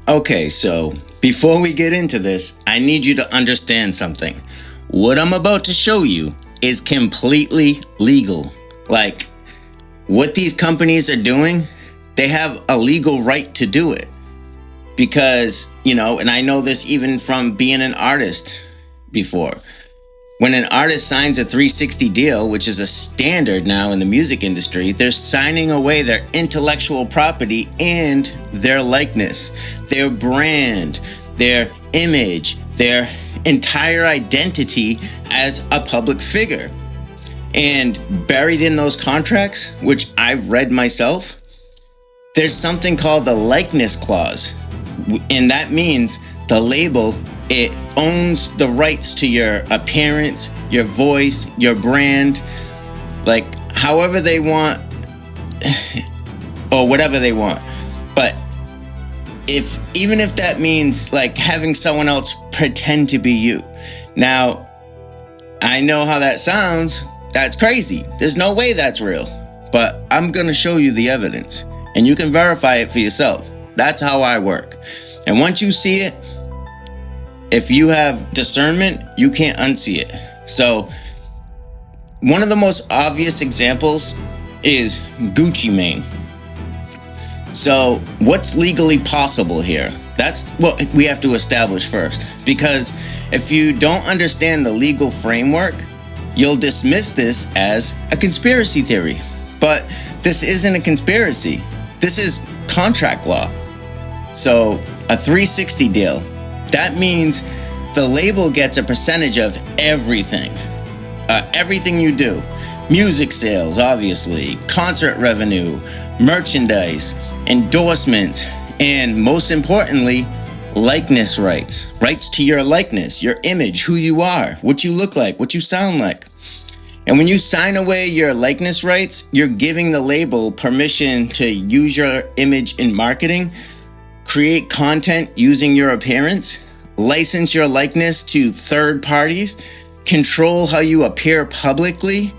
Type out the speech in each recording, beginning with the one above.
Okay, so before we get into this, I need you to understand something. What I'm about to show you is completely legal. Like, what these companies are doing, they have a legal right to do it. Because, and I know this even from being an artist before. When an artist signs a 360 deal, which is a standard now in the music industry, they're signing away their intellectual property and their likeness, their brand, their image, their entire identity as a public figure. And buried in those contracts, which I've read myself, there's something called the likeness clause. And that means the label, it owns the rights to your appearance, your voice, your brand, like however they want or whatever they want. But even if that means like having someone else pretend to be you. Now, I know how that sounds. That's crazy. There's no way that's real. But I'm going to show you the evidence and you can verify it for yourself. That's how I work. And once you see it, if you have discernment, you can't unsee it. So one of the most obvious examples is Gucci Mane. So what's legally possible here? That's what we have to establish first. Because if you don't understand the legal framework, you'll dismiss this as a conspiracy theory. But this isn't a conspiracy. This is contract law. So a 360 deal. That means the label gets a percentage of everything. Everything you do. Music sales, obviously. Concert revenue. Merchandise. Endorsements. And most importantly, likeness rights. Rights to your likeness, your image, who you are, what you look like, what you sound like. And when you sign away your likeness rights, you're giving the label permission to use your image in marketing, create content using your appearance, license your likeness to third parties, control how you appear publicly,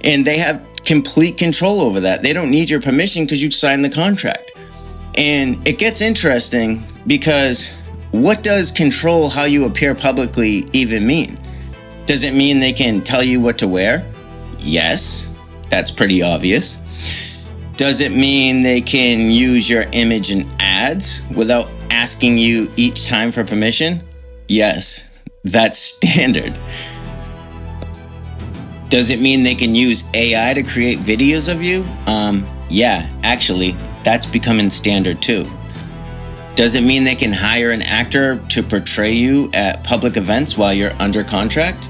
and they have complete control over that. They don't need your permission because you signed the contract. And it gets interesting because what does control how you appear publicly even mean? Does it mean they can tell you what to wear? Yes, that's pretty obvious. Does it mean they can use your image in ads without asking you each time for permission? Yes, that's standard. Does it mean they can use AI to create videos of you? Yeah, actually, that's becoming standard too. Does it mean they can hire an actor to portray you at public events while you're under contract?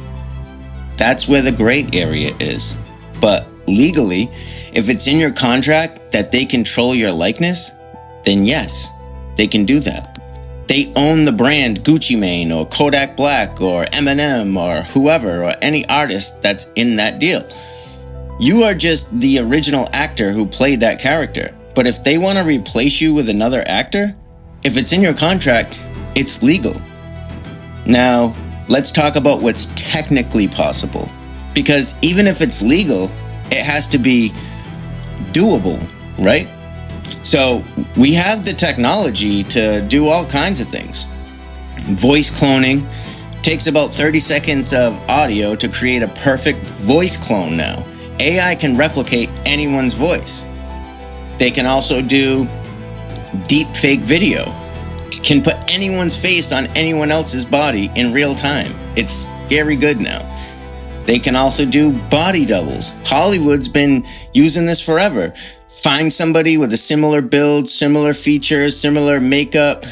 That's where the gray area is. But legally, if it's in your contract that they control your likeness, then yes, they can do that. They own the brand Gucci Mane or Kodak Black or Eminem or whoever or any artist that's in that deal. You are just the original actor who played that character. But if they want to replace you with another actor, if it's in your contract, it's legal. Now, let's talk about what's technically possible. Because even if it's legal, it has to be doable, right? So we have the technology to do all kinds of things. Voice cloning takes about 30 seconds of audio to create a perfect voice clone now. AI can replicate anyone's voice. They can also do deep fake video. Can put anyone's face on anyone else's body in real time. It's scary good now. They can also do body doubles. Hollywood's been using this forever. Find somebody with a similar build, similar features, similar makeup.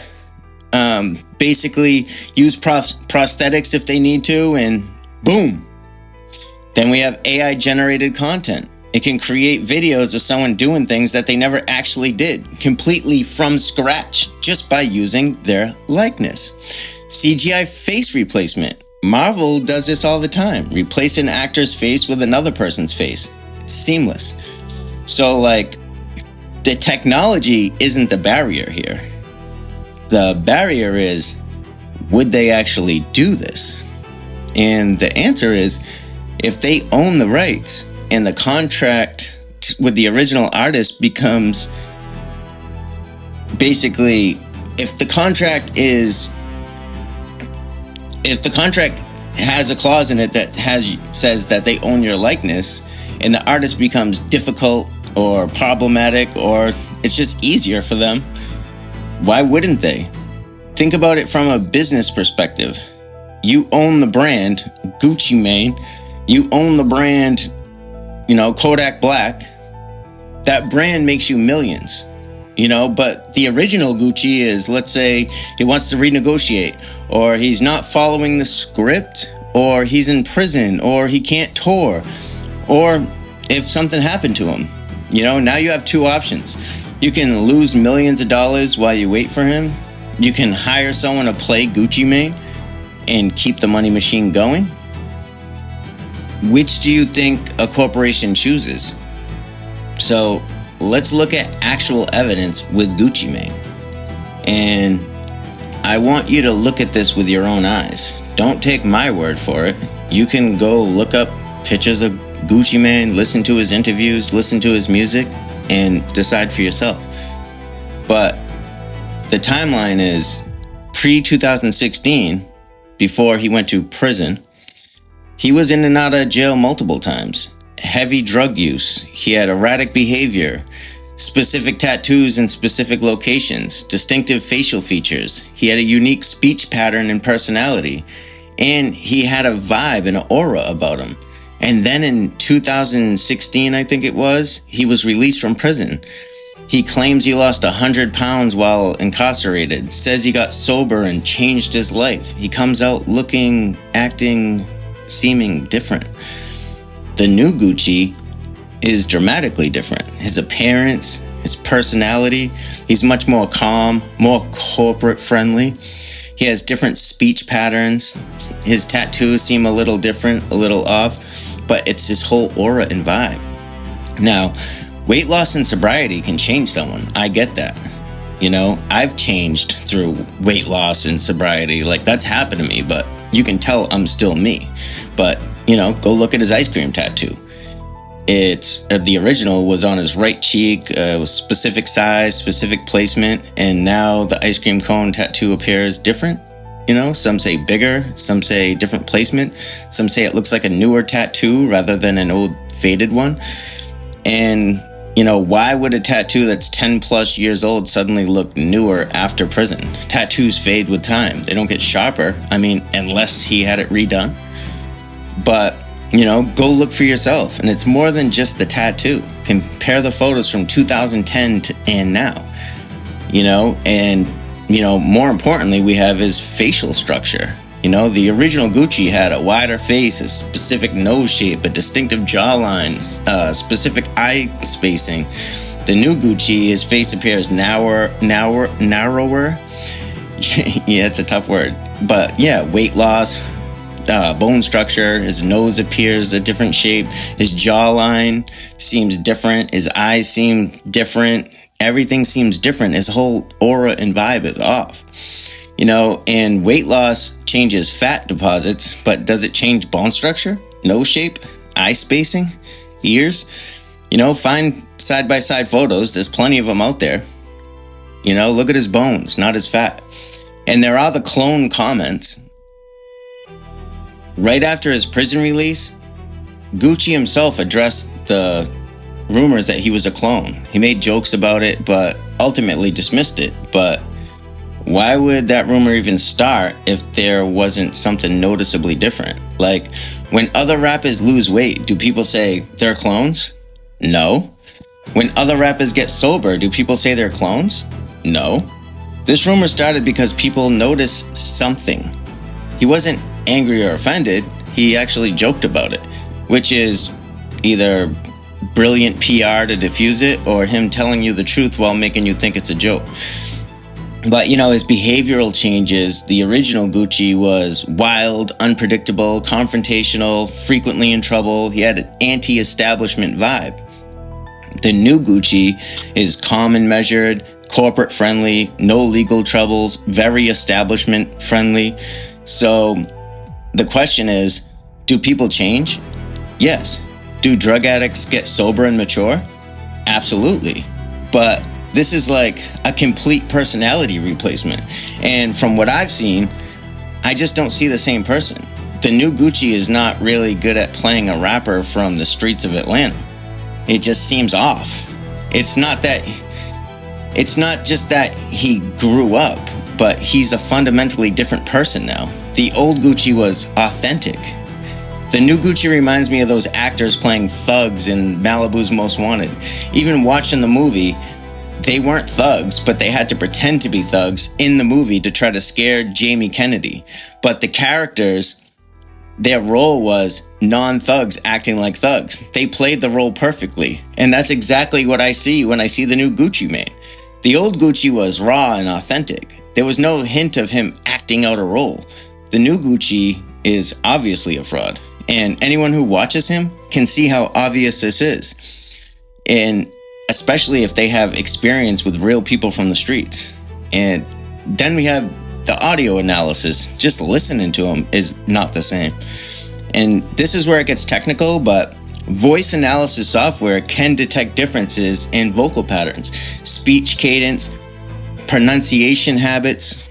Basically use prosthetics if they need to, and boom. Then we have AI generated content. It can create videos of someone doing things that they never actually did, completely from scratch, just by using their likeness. CGI face replacement. Marvel does this all the time. Replace an actor's face with another person's face. It's seamless. So, the technology isn't the barrier here. The barrier is, would they actually do this? And the answer is, if they own the rights, and the contract with the original artist becomes basically if the contract has a clause in it that says that they own your likeness, and the artist becomes difficult or problematic, or it's just easier for them, why wouldn't they? Think about it from a business perspective. You own the brand Gucci Mane. You own the brand, Kodak Black. That brand makes you millions, but the original Gucci is, let's say he wants to renegotiate, or he's not following the script, or he's in prison, or he can't tour, or if something happened to him. Now you have two options. You can lose millions of dollars while you wait for him. You can hire someone to play Gucci Mane and keep the money machine going. Which do you think a corporation chooses? So let's look at actual evidence with Gucci Mane. And I want you to look at this with your own eyes. Don't take my word for it. You can go look up pictures of Gucci Mane, listen to his interviews, listen to his music, and decide for yourself. But the timeline is pre-2016, before he went to prison. He was in and out of jail multiple times. Heavy drug use. He had erratic behavior, specific tattoos in specific locations, distinctive facial features. He had a unique speech pattern and personality, and he had a vibe and an aura about him. And then in 2016, I think it was, he was released from prison. He claims he lost 100 pounds while incarcerated, says he got sober and changed his life. He comes out looking, acting, seeming different. The new Gucci is dramatically different. His appearance, his personality, he's much more calm, more corporate friendly. He has different speech patterns. His tattoos seem a little different, a little off, but it's his whole aura and vibe. Now, weight loss and sobriety can change someone. I get that. I've changed through weight loss and sobriety. Like, that's happened to me, but you can tell I'm still me. But, go look at his ice cream tattoo. It's the original was on his right cheek, was specific size, specific placement, and now the ice cream cone tattoo appears different. Some say bigger, some say different placement, some say it looks like a newer tattoo rather than an old faded one. And why would a tattoo that's 10 plus years old suddenly look newer after prison? Tattoos fade with time. They don't get sharper. Unless he had it redone. But go look for yourself. And it's more than just the tattoo. Compare the photos from 2010 and now, and, more importantly, we have his facial structure. The original Gucci had a wider face, a specific nose shape, a distinctive jawline, specific eye spacing. The new Gucci, his face appears narrower. Yeah, it's a tough word. But yeah, weight loss, bone structure, his nose appears a different shape, his jawline seems different, his eyes seem different, everything seems different, his whole aura and vibe is off. And weight loss changes fat deposits, but does it change bone structure, nose shape, eye spacing, ears? Find side-by-side photos, there's plenty of them out there. Look at his bones, not his fat. And there are the clone comments. Right after his prison release, Gucci himself addressed the rumors that he was a clone. He made jokes about it, but ultimately dismissed it. But why would that rumor even start if there wasn't something noticeably different? Like, when other rappers lose weight, do people say they're clones? No. When other rappers get sober, do people say they're clones? No. This rumor started because people noticed something. He wasn't angry or offended, he actually joked about it, which is either brilliant PR to diffuse it or him telling you the truth while making you think it's a joke. But his behavioral changes. The original Gucci was wild, unpredictable, confrontational, frequently in trouble. He had an anti-establishment vibe. The new Gucci is calm and measured, corporate friendly, no legal troubles, very establishment friendly. So the question is, do people change? Yes. Do drug addicts get sober and mature? Absolutely. But This is like a complete personality replacement. And from what I've seen, I just don't see the same person. The new Gucci is not really good at playing a rapper from the streets of Atlanta. It just seems off. It's not just that he grew up, but he's a fundamentally different person now. The old Gucci was authentic. The new Gucci reminds me of those actors playing thugs in Malibu's Most Wanted. Even watching the movie, they weren't thugs, but they had to pretend to be thugs in the movie to try to scare Jamie Kennedy. But the characters, their role was non-thugs acting like thugs. They played the role perfectly. And that's exactly what I see when I see the new Gucci Mane. The old Gucci was raw and authentic. There was no hint of him acting out a role. The new Gucci is obviously a fraud. And anyone who watches him can see how obvious this is. And especially if they have experience with real people from the streets. And then we have the audio analysis. Just listening to him is not the same. And this is where it gets technical, but voice analysis software can detect differences in vocal patterns, speech cadence, pronunciation habits.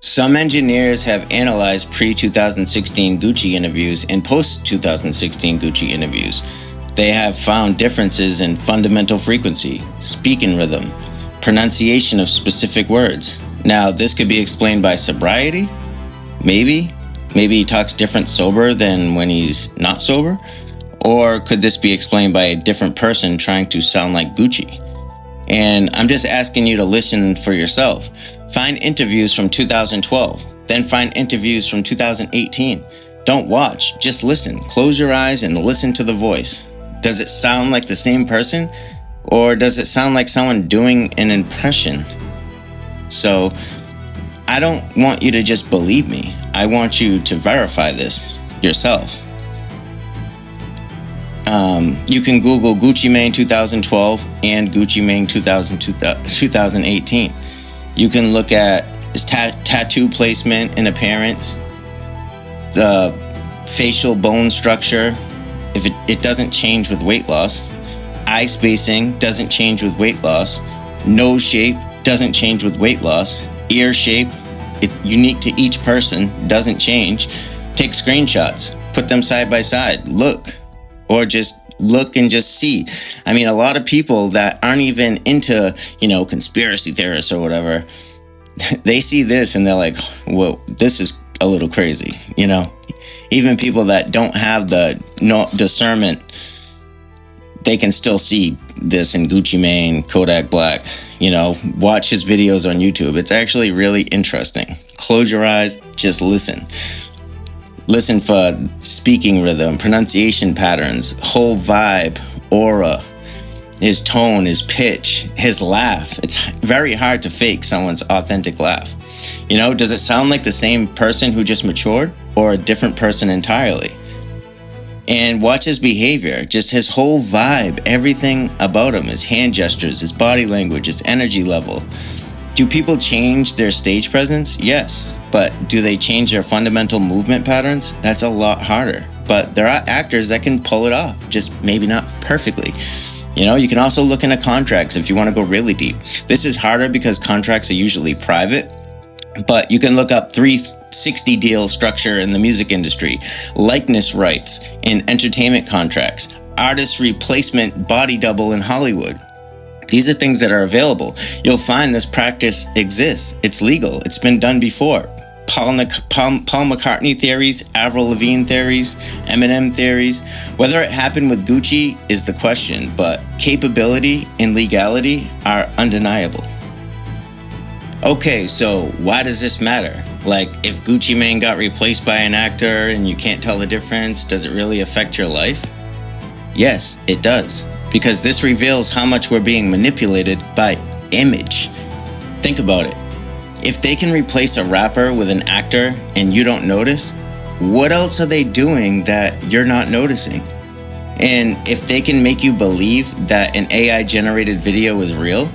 Some engineers have analyzed pre-2016 Gucci interviews and post-2016 Gucci interviews. They have found differences in fundamental frequency, speaking rhythm, pronunciation of specific words. Now, this could be explained by sobriety, maybe he talks different sober than when he's not sober, or could this be explained by a different person trying to sound like Gucci? And I'm just asking you to listen for yourself. Find interviews from 2012, then find interviews from 2018. Don't watch, just listen. Close your eyes and listen to the voice. Does it sound like the same person? Or does it sound like someone doing an impression? So, I don't want you to just believe me. I want you to verify this yourself. You can Google Gucci Mane 2012 and Gucci Mane 2018. You can look at his tattoo placement and appearance, the facial bone structure, if it doesn't change with weight loss. Eye spacing doesn't change with weight loss. Nose shape doesn't change with weight loss. Ear shape, unique to each person, doesn't change. Take screenshots, put them side by side, look, or just look and just see. I mean, a lot of people that aren't even into, conspiracy theorists or whatever, they see this and they're like, whoa, this is a little crazy, Even people that don't have the discernment, they can still see this in Gucci Mane, Kodak Black, watch his videos on YouTube. It's actually really interesting. Close your eyes, just listen. Listen for speaking rhythm, pronunciation patterns, whole vibe, aura, his tone, his pitch, his laugh. It's very hard to fake someone's authentic laugh. Does it sound like the same person who just matured or a different person entirely? And watch his behavior, just his whole vibe, everything about him, his hand gestures, his body language, his energy level. Do people change their stage presence? Yes. But do they change their fundamental movement patterns? That's a lot harder. But there are actors that can pull it off, just maybe not perfectly. You can also look into contracts if you want to go really deep. This is harder because contracts are usually private, but you can look up 360 deal structure in the music industry, likeness rights in entertainment contracts, artist replacement body double in Hollywood. These are things that are available. You'll find this practice exists. It's legal. It's been done before. Paul McCartney theories, Avril Lavigne theories, Eminem theories. Whether it happened with Gucci is the question, but capability and legality are undeniable. Okay, so why does this matter? Like, if Gucci Mane got replaced by an actor and you can't tell the difference, does it really affect your life? Yes, it does. Because this reveals how much we're being manipulated by image. Think about it. If they can replace a rapper with an actor and you don't notice, what else are they doing that you're not noticing? And if they can make you believe that an AI-generated video is real,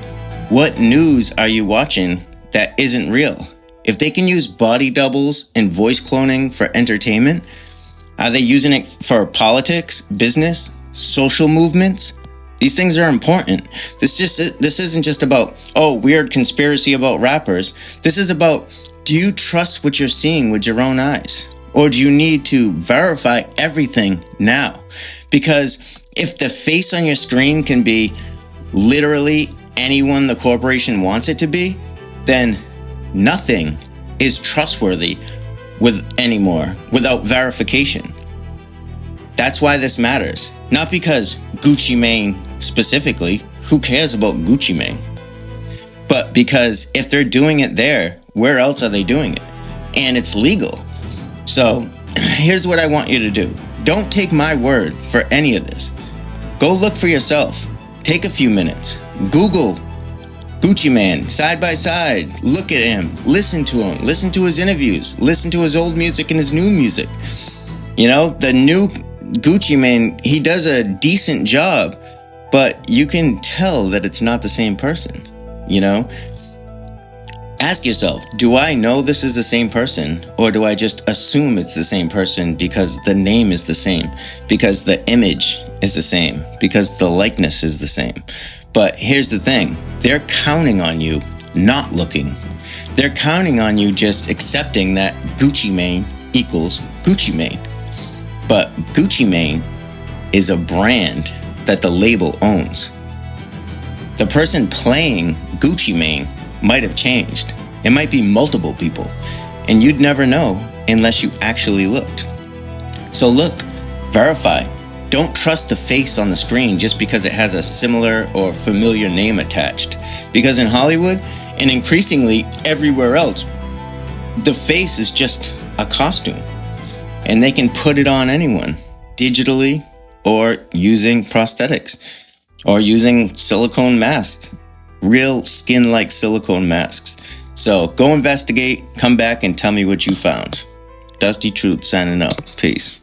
what news are you watching that isn't real? If they can use body doubles and voice cloning for entertainment, are they using it for politics, business, social movements? These things are important. This isn't just about, oh, weird conspiracy about rappers. This is about, do you trust what you're seeing with your own eyes? Or do you need to verify everything now? Because if the face on your screen can be literally anyone the corporation wants it to be, then nothing is trustworthy anymore without verification. That's why this matters. Not because Gucci Mane specifically, who cares about Gucci Mane? But because if they're doing it there, where else are they doing it? And it's legal. So here's what I want you to do. Don't take my word for any of this. Go look for yourself. Take a few minutes. Google Gucci Mane side by side. Look at him. Listen to him. Listen to his interviews. Listen to his old music and his new music. You know, the new Gucci Mane, he does a decent job, but you can tell that it's not the same person, you know? Ask yourself, do I know this is the same person, or do I just assume it's the same person because the name is the same, because the image is the same, because the likeness is the same? But here's the thing, they're counting on you not looking. They're counting on you just accepting that Gucci Mane equals Gucci Mane. But Gucci Mane is a brand that the label owns. The person playing Gucci Mane might have changed. It might be multiple people, and you'd never know unless you actually looked. So look, verify. Don't trust the face on the screen just because it has a similar or familiar name attached. Because in Hollywood, and increasingly everywhere else, the face is just a costume. And they can put it on anyone, digitally or using prosthetics or using silicone masks, real skin-like silicone masks. So go investigate, come back and tell me what you found. Dusty Truth signing up. Peace.